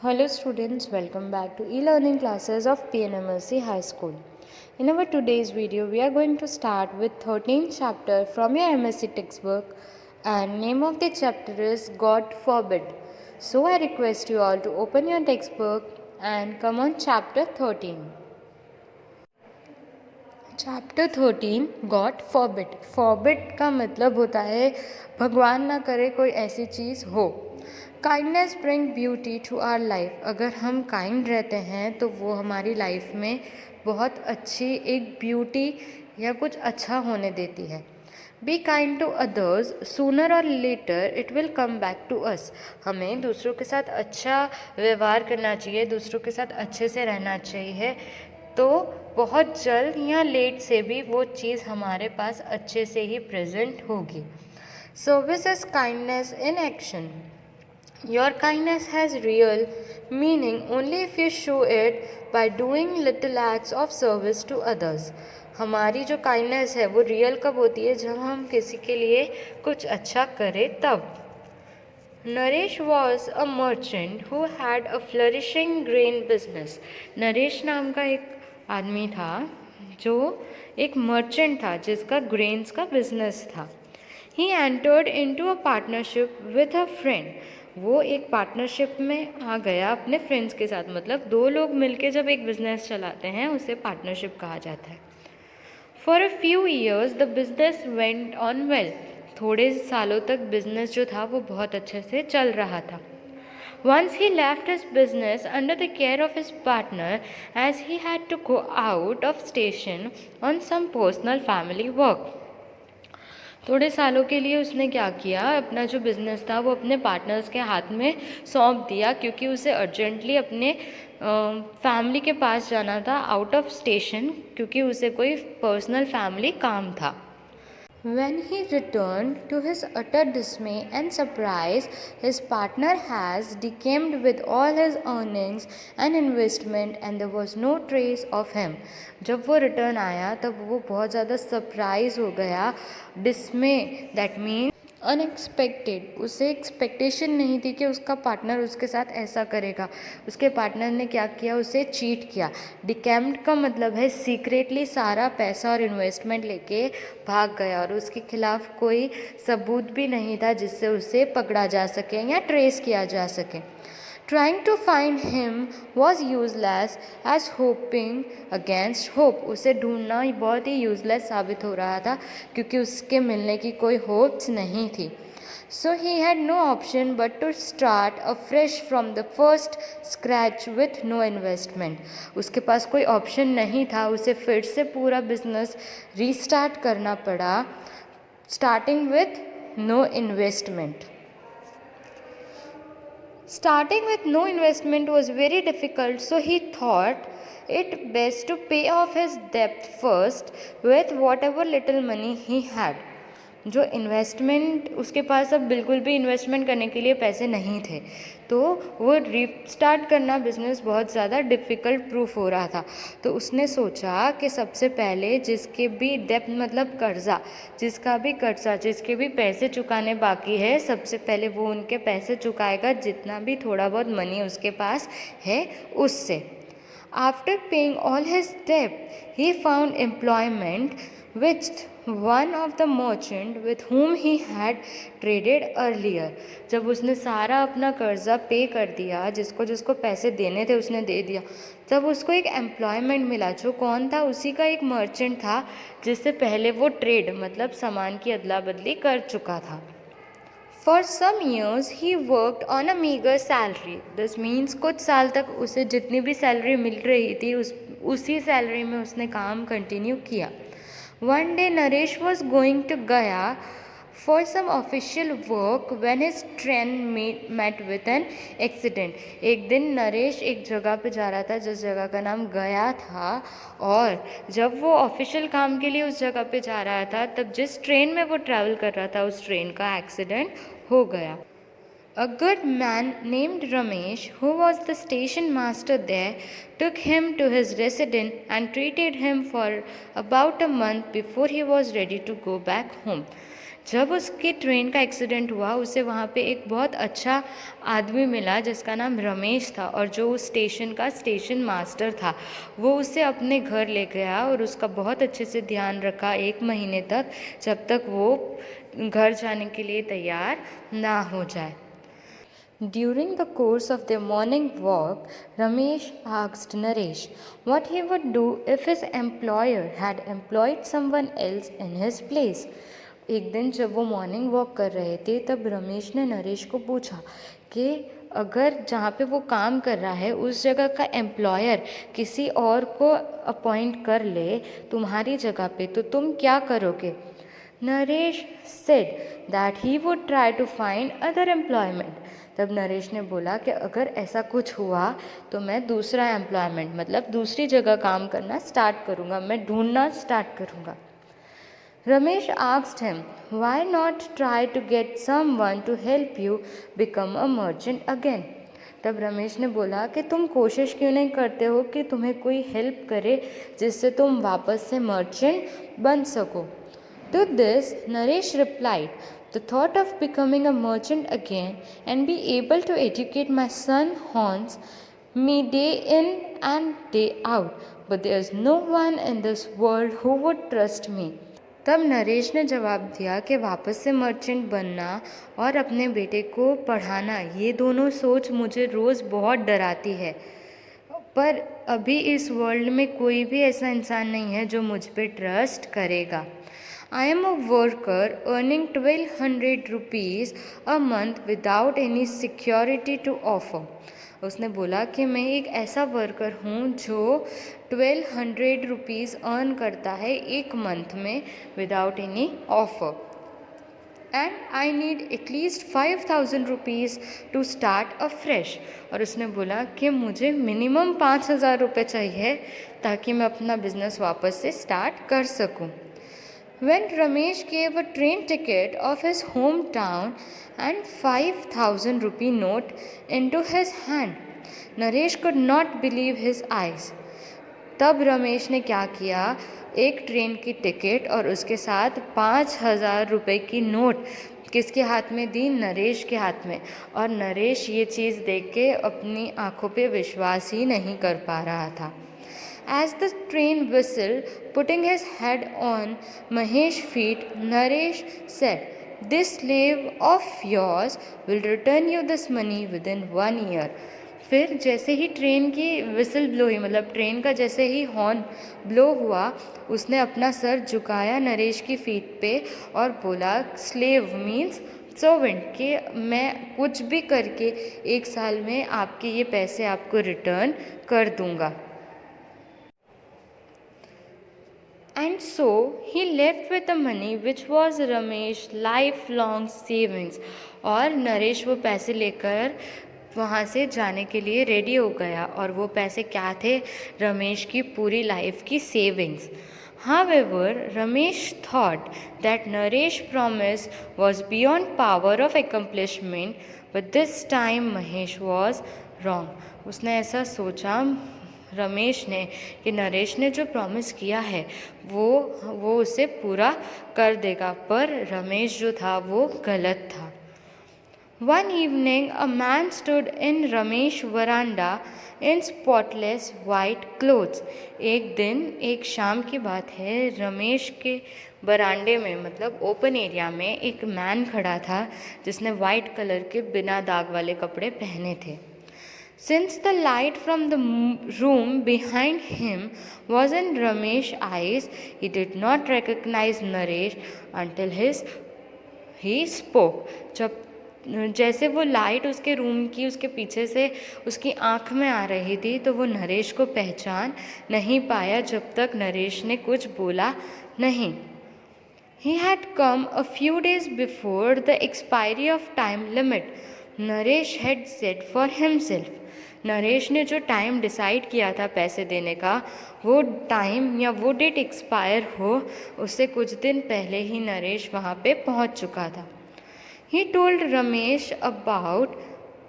Hello students, welcome back to e-learning classes of PNMLC High School. In our today's video, we are going to start with 13th chapter from your MSc textbook and name of the chapter is God Forbid. So I request you all to open your textbook and come on chapter 13. Chapter 13 God forbid. Forbid का मतलब होता है भगवान ना करे कोई ऐसी चीज़ हो. Kindness bring beauty to our life. अगर हम काइंड रहते हैं तो वो हमारी लाइफ में बहुत अच्छी एक ब्यूटी या कुछ अच्छा होने देती है. Be kind to others, sooner और later it will come back to us. हमें दूसरों के साथ अच्छा व्यवहार करना चाहिए, दूसरों के साथ अच्छे से रहना चाहिए, तो बहुत जल्द या लेट से भी वो चीज़ हमारे पास अच्छे से ही प्रेजेंट होगी. Service is kindness in action. Your kindness has real meaning only if you show it by doing little acts of service to others. हमारी जो काइंडनेस है वो रियल कब होती है? जब हम किसी के लिए कुछ अच्छा करें तब. Naresh was a merchant who had a flourishing grain business. Naresh नाम का एक आदमी था जो एक मर्चेंट था जिसका ग्रेन्स का बिजनेस था. He entered into a partnership with a friend. वो एक पार्टनरशिप में आ गया अपने फ्रेंड्स के साथ. मतलब दो लोग मिलके जब एक बिजनेस चलाते हैं उसे पार्टनरशिप कहा जाता है. For a few years the business went on well. थोड़े सालों तक बिजनेस जो था वो बहुत अच्छे से चल रहा था. Once he left his business under the care of his partner as he had to go out of station on some personal family work. थोड़े सालों के लिए उसने क्या किया, अपना जो बिज़नेस था वो अपने पार्टनर्स के हाथ में सौंप दिया क्योंकि उसे अर्जेंटली अपने फैमिली के पास जाना था आउट ऑफ स्टेशन, क्योंकि उसे कोई पर्सनल फैमिली काम था. When he returned, to his utter dismay and surprise, his partner has decamped with all his earnings and investment and there was no trace of him. जब वो return आया तब वो बहुत ज़्यादा सरप्राइज हो गया. डिस्मे दैट मीन अनएक्सपेक्टेड. उसे एक्सपेक्टेशन नहीं थी कि उसका पार्टनर उसके साथ ऐसा करेगा. उसके पार्टनर ने क्या किया, उसे चीट किया. डिकैम्ड का मतलब है सीक्रेटली सारा पैसा और इन्वेस्टमेंट लेके भाग गया और उसके खिलाफ कोई सबूत भी नहीं था जिससे उसे पकड़ा जा सके या ट्रेस किया जा सके. Trying to find him was useless as hoping against hope. उसे ढूंढना ही बहुत ही यूजलेस साबित हो रहा था क्योंकि उसके मिलने की कोई होप्स नहीं थी. So he had no option but to start afresh from the first scratch with no investment. उसके पास कोई ऑप्शन नहीं था, उसे फिर से पूरा बिजनेस रीस्टार्ट करना पड़ा, starting with no investment. Starting with no investment was very difficult, so he thought it best to pay off his debt first with whatever little money he had. जो investment उसके पास अब बिल्कुल भी investment करने के लिए पैसे नहीं थे, तो वो रीस्टार्ट करना बिजनेस बहुत ज़्यादा डिफ़िकल्ट प्रूफ हो रहा था. तो उसने सोचा कि सबसे पहले जिसके भी डेब्ट मतलब कर्जा, जिसके भी पैसे चुकाने बाकी है, सबसे पहले वो उनके पैसे चुकाएगा जितना भी थोड़ा बहुत मनी उसके पास है उससे. After paying all his debt, he found employment with one of the merchant with whom he had traded earlier. जब उसने सारा अपना कर्जा पे कर दिया, जिसको जिसको पैसे देने थे उसने दे दिया, तब उसको एक एम्प्लॉयमेंट मिला. जो कौन था? उसी का एक मर्चेंट था जिससे पहले वो ट्रेड मतलब सामान की अदला बदली कर चुका था. For some years he worked on a meager salary. This means कुछ साल तक उसे जितनी भी सैलरी मिल रही थी उसी सैलरी में उसने काम कंटिन्यू किया. One day Naresh was going to Gaya for some official work when his train met with an accident. एक दिन नरेश एक जगह पे जा रहा था जिस जगह का नाम गया था, और जब वो ऑफिशियल काम के लिए उस जगह पे जा रहा था तब जिस ट्रेन में वो ट्रैवल कर रहा था उस ट्रेन का एक्सीडेंट हो गया. A good man named Ramesh, who was the station master there, took him to his residence and treated him for about a month before he was ready to go back home. जब उसकी train का accident हुआ उसे वहाँ पे एक बहुत अच्छा आदमी मिला जिसका नाम रमेश था, और जो उस स्टेशन का स्टेशन मास्टर था वो उसे अपने घर ले गया और उसका बहुत अच्छे से ध्यान रखा 1 महीने तक, जब तक वो घर जाने के लिए तैयार ना हो जाए। During the course of their morning walk, Ramesh asked Naresh what he would do if his employer had employed someone else in his place. एक दिन जब वो मॉर्निंग वॉक कर रहे थे तब रमेश ने नरेश को पूछा कि अगर जहाँ पे वो काम कर रहा है उस जगह का एम्प्लॉयर किसी और को अपॉइंट कर ले तुम्हारी जगह पे, तो तुम क्या करोगे? Naresh said that he would try to find other employment. तब नरेश ने बोला कि अगर ऐसा कुछ हुआ तो मैं दूसरा एम्प्लॉयमेंट मतलब दूसरी जगह काम करना स्टार्ट करूँगा, मैं ढूंढना स्टार्ट करूँगा। Ramesh asked him, why not try to get someone to help you become a merchant again? तब रमेश ने बोला कि तुम कोशिश क्यों नहीं करते हो कि तुम्हें कोई हेल्प करे जिससे तुम वापस से मर्चेंट बन सको। To this, Naresh replied, the thought of becoming a merchant again and be able to educate my son haunts me day in and day out, but there is no one in this world who would trust me. तब नरेश ने जवाब दिया कि वापस से merchant बनना और अपने बेटे को पढ़ाना, ये दोनों सोच मुझे रोज़ बहुत डराती है, पर अभी इस वर्ल्ड में कोई भी ऐसा इंसान नहीं है जो मुझ पे ट्रस्ट करेगा। I am a worker earning 1200 rupees a month without any security to offer. उसने बोला कि मैं एक ऐसा वर्कर हूँ जो 1200 रुपीज़ अर्न करता है एक मंथ में without any offer, and I need at least 5000 rupees to start a fresh. और उसने बोला कि मुझे मिनिमम 5000 रुपये चाहिए ताकि मैं अपना बिजनेस वापस से स्टार्ट कर सकूँ। When Ramesh gave a train ticket of his hometown and 5000 rupee note into his hand, Naresh could not believe his eyes. तब रमेश ने क्या किया, एक ट्रेन की टिकट और उसके साथ 5000 रुपये की नोट किसके हाथ में दी? नरेश के हाथ में। और नरेश ये चीज़ देख के अपनी आंखों पे विश्वास ही नहीं कर पा रहा था। As the train whistled, putting his head on Mahesh's feet, Naresh said, "This slave of yours will return you this money within 1 year." फिर जैसे ही ट्रेन की विसल ब्लो हुई, मतलब ट्रेन का जैसे ही हॉर्न ब्लो हुआ, उसने अपना सर झुकाया नरेश की फीट पे और बोला, स्लेव मीन्स सर्वेंट, कि मैं कुछ भी करके 1 साल में आपके ये पैसे आपको रिटर्न कर दूंगा। And so he left with the money which was Ramesh's lifelong savings. और नरेश वो पैसे लेकर वहाँ से जाने के लिए रेडी हो गया, और वो पैसे क्या थे? रमेश की पूरी लाइफ की savings. However, Ramesh thought that Naresh's promise was beyond power of accomplishment, but this time Mahesh was wrong. उसने ऐसा सोचा रमेश ने कि नरेश ने जो प्रॉमिस किया है वो उसे पूरा कर देगा, पर रमेश जो था वो गलत था। One evening, a man stood in Ramesh veranda in spotless white clothes. एक दिन, एक शाम की बात है, रमेश के बरांडे में मतलब ओपन एरिया में एक मैन खड़ा था जिसने वाइट कलर के बिना दाग वाले कपड़े पहने थे। Since the light from the room behind him was in Ramesh's eyes, he did not recognize Naresh until he spoke. जैसे वो लाइट उसके रूम की उसके पीछे से उसकी आँख में आ रही थी, तो वो नरेश को पहचान नहीं पाया जब तक नरेश ने कुछ बोला नहीं। He had come a few days before the expiry of time limit Naresh had set for himself. Naresh ने जो टाइम डिसाइड किया था पैसे देने का, वो टाइम या वो डेट एक्सपायर हो उससे कुछ दिन पहले ही नरेश वहाँ पे पहुँच चुका था। He told Ramesh about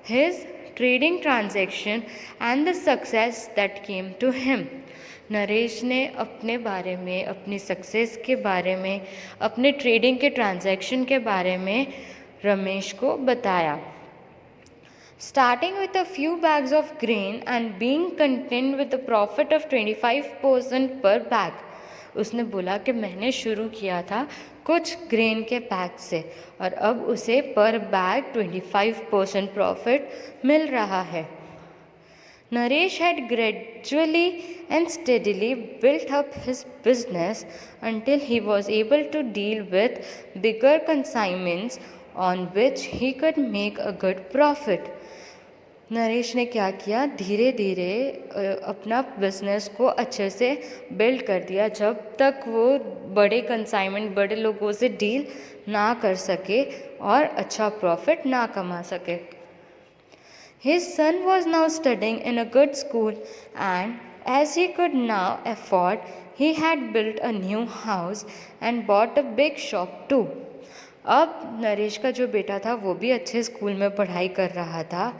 his trading transaction and the success that came to him. Naresh ने अपने बारे में, अपनी सक्सेस के बारे में, अपने ट्रेडिंग के ट्रांजैक्शन के बारे में रमेश को बताया. Starting with a few bags of grain and being content with a profit of 25% per bag. उसने बोला कि मैंने शुरू किया था कुछ ग्रेन के बैग से और अब उसे पर बैग 25% प्रॉफिट मिल रहा है. Naresh had gradually and steadily built up his business until he was able to deal with bigger consignments on which he could make a good profit. Naresh ने क्या किया, धीरे धीरे अपना बिजनेस को अच्छे से बिल्ड कर दिया जब तक वो बड़े कंसाइनमेंट, बड़े लोगों से डील ना कर सके और अच्छा प्रॉफिट ना कमा सके. His son was now studying in a good school, and as he could now afford, he had built a new house and bought a big shop too. अब नरेश का जो बेटा था वो भी अच्छे स्कूल में पढ़ाई कर रहा था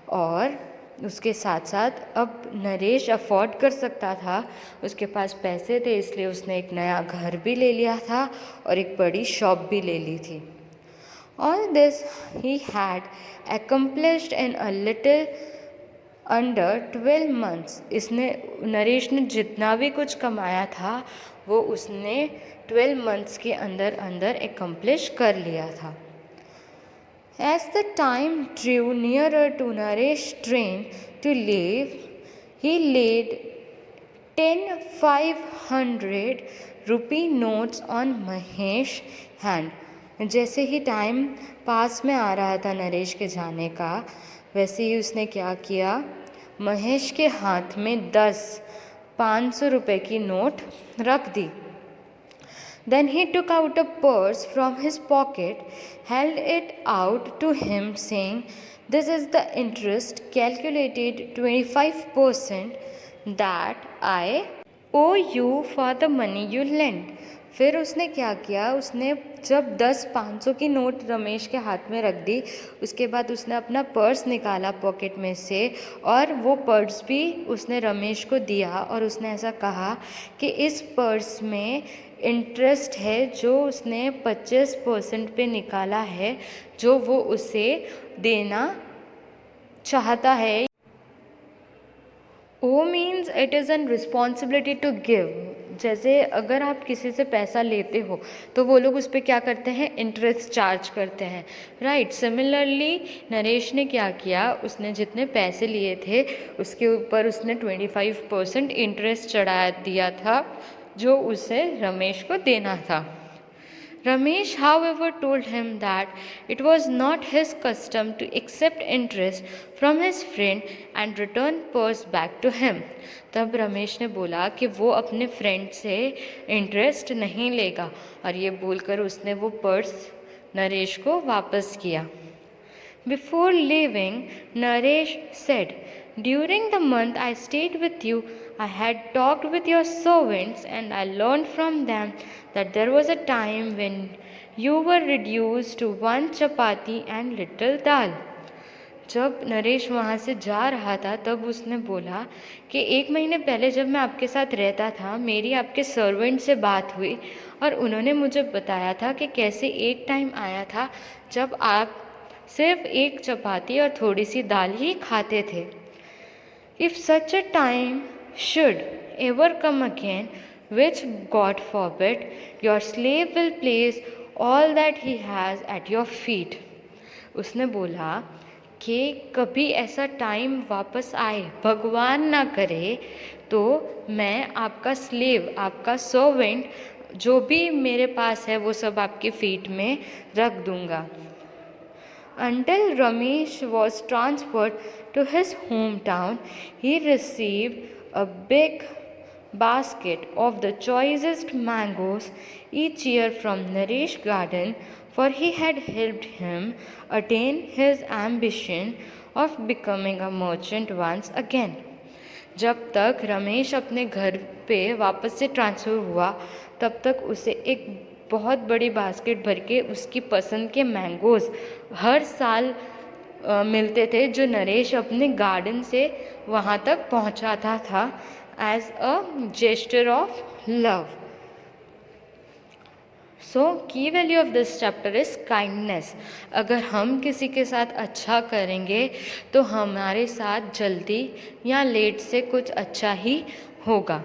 और उसके साथ साथ अब नरेश अफोर्ड कर सकता था, उसके पास पैसे थे, इसलिए उसने एक नया घर भी ले लिया था और एक बड़ी शॉप भी ले ली थी. All this he had accomplished in a little under 12 months. इसने नरेश ने जितना भी कुछ कमाया था वो उसने 12 months के अंदर अंदर accomplish कर लिया था. As the time drew nearer to Naresh's train to leave, he laid 10 500 rupee notes on Mahesh's hand. जैसे ही टाइम पास में आ रहा था नरेश के जाने का, वैसे ही उसने क्या किया, महेश के हाथ में 10 500 रुपये की नोट रख दी. Then he took out a purse from his pocket, held it out to him, saying, "This is the interest calculated 25% that I owe you for the money you lent." फिर उसने क्या किया, उसने जब 10 500 की नोट रमेश के हाथ में रख दी, उसके बाद उसने अपना पर्स निकाला पॉकेट में से और वो पर्स भी उसने रमेश को दिया और उसने ऐसा कहा कि इस पर्स में इंटरेस्ट है जो उसने 25% पे निकाला है, जो वो उसे देना चाहता है. ओ means it is an responsibility to give. जैसे अगर आप किसी से पैसा लेते हो तो वो लोग उस पर क्या करते हैं, इंटरेस्ट चार्ज करते हैं, राइट. सिमिलरली नरेश ने क्या किया, उसने जितने पैसे लिए थे उसके ऊपर उसने 25% इंटरेस्ट चढ़ा दिया था जो उसे रमेश को देना था. Ramesh, however, told him that it was not his custom to accept interest from his friend and return purse back to him. तब रमेश ने बोला कि वो अपने फ्रेंड से इंटरेस्ट नहीं लेगा और ये बोलकर उसने वो पर्स नरेश को वापस किया. Before leaving, Naresh said, "During the month I stayed with you, I had talked with your servants and I learned from them that there was a time when you were reduced to 1 chapati and little dal." जब नरेश वहाँ से जा रहा था तब उसने बोला कि 1 महीने पहले जब मैं आपके साथ रहता था, मेरी आपके सर्वेंट से बात हुई और उन्होंने मुझे बताया था कि कैसे एक टाइम आया था जब आप सिर्फ 1 चपाती और थोड़ी सी दाल ही खाते थे. If such a time should ever come again, which God forbid, your slave will place all that he has at your feet. उसने बोला कि कभी ऐसा टाइम वापस आए, भगवान ना करे, तो मैं आपका स्लेव, आपका सर्वेंट, जो भी मेरे पास है वो सब आपके फीट में रख दूंगा. Until Ramesh was transferred to his hometown, he received a big basket of the choicest mangoes each year from Naresh garden, for he had helped him attain his ambition of becoming a merchant once again. जब तक रमेश अपने घर पे वापस से transfer हुआ तब तक उसे एक बहुत बड़ी बास्केट भर के उसकी पसंद के मैंगोज़ हर साल मिलते थे जो नरेश अपने गार्डन से वहाँ तक पहुँचाता था as a gesture of love. So key value of this chapter is kindness. अगर हम किसी के साथ अच्छा करेंगे तो हमारे साथ जल्दी या लेट से कुछ अच्छा ही होगा.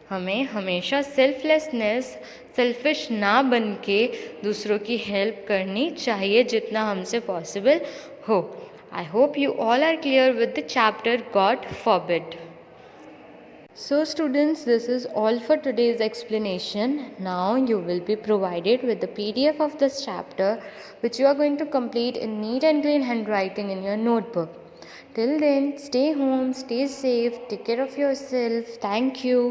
हमें हमेशा सेल्फिश ना बन के दूसरों की हेल्प करनी चाहिए जितना हमसे पॉसिबल हो. I hope you all are clear with the chapter God forbid. So students, this is all for today's explanation. Now you will be provided with the PDF of this chapter which you are going to complete in neat and clean handwriting in your notebook. Till then, stay home, stay safe, take care of yourself. Thank you.